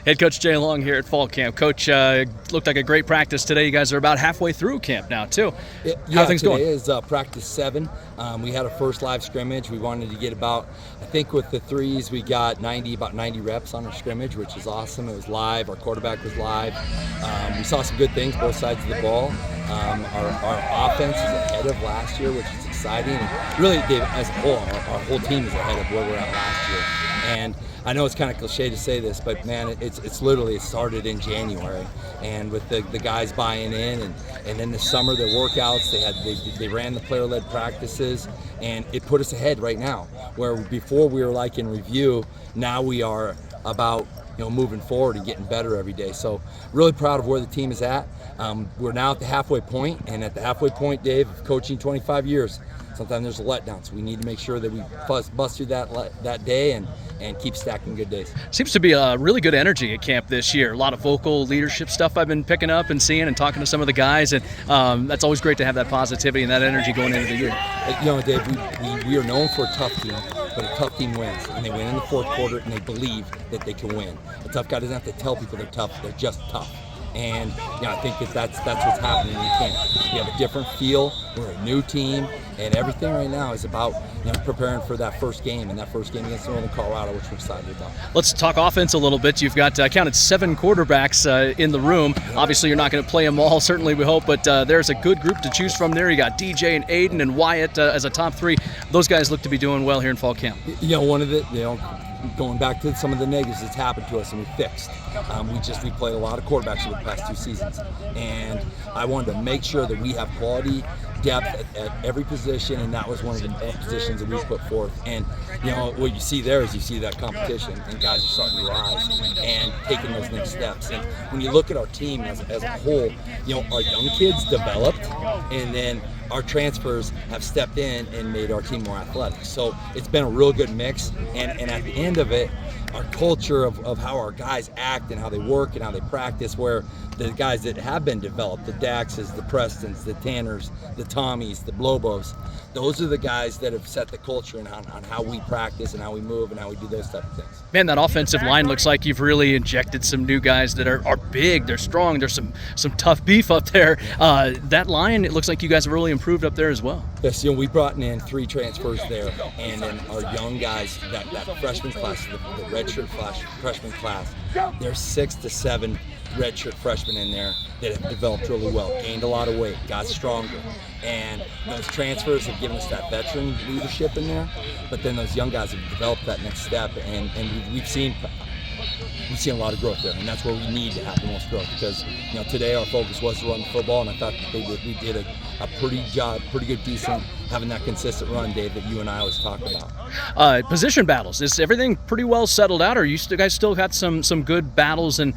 Head Coach Jay Long here at Fall Camp. Coach, looked like a great practice today. You guys are about halfway through camp now, too. How are things going? Today is practice 7. We had our first live scrimmage. We wanted to get about, I think with the threes, we got about 90 reps on our scrimmage, which is awesome. It was live. Our quarterback was live. We saw some good things, both sides of the ball. Our offense is ahead of last year, which is exciting. And really, Dave, as a whole, our whole team is ahead of where we're at last year. And I know it's kind of cliche to say this, but man, it's literally it started in January, and with the guys buying in, and then this summer their workouts, they ran the player-led practices, and it put us ahead right now. Where before we were like in review, now we are about moving forward and getting better every day. So really proud of where the team is at. We're now at the halfway point, and at the halfway point, Dave, of coaching 25 years, sometimes there's a letdown. So we need to make sure that we bust through that day and keep stacking good days. Seems to be a really good energy at camp this year. A lot of vocal leadership stuff I've been picking up and seeing and talking to some of the guys, and that's always great to have that positivity and that energy going into the year. Dave, we are known for a tough team, but a tough team wins, and they win in the fourth quarter, and they believe that they can win. A tough guy doesn't have to tell people they're tough; they're just tough. And I think that's what's happening in camp. We have a different feel. We're a new team, and everything right now is about preparing for that first game, and that first game against Northern Colorado, which we're excited about. Let's talk offense a little bit. You've got counted 7 quarterbacks in the room. Obviously, you're not going to play them all, certainly we hope, but there's a good group to choose from there. You got DJ and Aiden and Wyatt as a top 3. Those guys look to be doing well here in fall camp. One of the going back to some of the negatives that's happened to us and we fixed. We played a lot of quarterbacks over the past 2 seasons, and I wanted to make sure that we have quality depth at every position, and that was one of the positions that we put forth. And what you see there is you see that competition, and guys are starting to rise and taking those next steps. And when you look at our team as a whole, our young kids developed, and then our transfers have stepped in and made our team more athletic. So it's been a real good mix, and at the end of it, our culture of how our guys act and how they work and how they practice, where the guys that have been developed, the Daxes, the Prestons, the Tanners, the Tommies, the Blobos, those are the guys that have set the culture on how we practice and how we move and how we do those type of things. Man, that offensive line looks like you've really injected some new guys that are big, they're strong, there's some tough beef up there. That line, it looks like you guys have really improved up there as well. Yes, we brought in 3 transfers there, and then our young guys, that freshman class, the redshirt freshman class, there's 6 to 7 redshirt freshmen in there that have developed really well, gained a lot of weight, got stronger, and those transfers have given us that veteran leadership in there, but then those young guys have developed that next step, and we've seen a lot of growth there, and that's where we need to have the most growth, because today our focus was to run the football, and I thought we did a pretty good, decent, having that consistent run, Dave, that you and I always talk about. Position battles, is everything pretty well settled out, or you guys still got some good battles and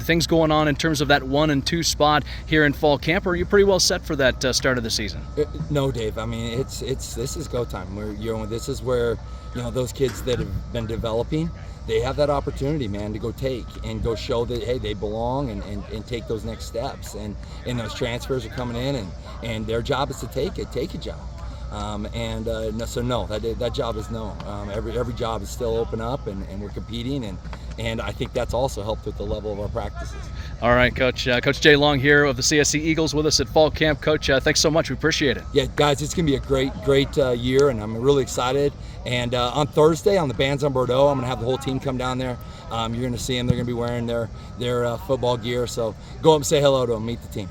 things going on in terms of that 1 and 2 spot here in fall camp, or are you pretty well set for that start of the season? No, Dave. I mean, this is go time. This is where those kids that have been developing, they have that opportunity, man, to go show that, hey, they belong and take those next steps. And those transfers are coming in, and their job is to take a job. So no, that job is no. Every job is still open up, and we're competing, and I think that's also helped with the level of our practices. All right, Coach. Coach Jay Long here of the CSC Eagles with us at fall camp. Coach, thanks so much. We appreciate it. Yeah, guys, it's going to be a great year, and I'm really excited. And on Thursday on the Bands on Bordeaux, I'm going to have the whole team come down there. You're going to see them. They're going to be wearing their football gear. So go up and say hello to them, meet the team.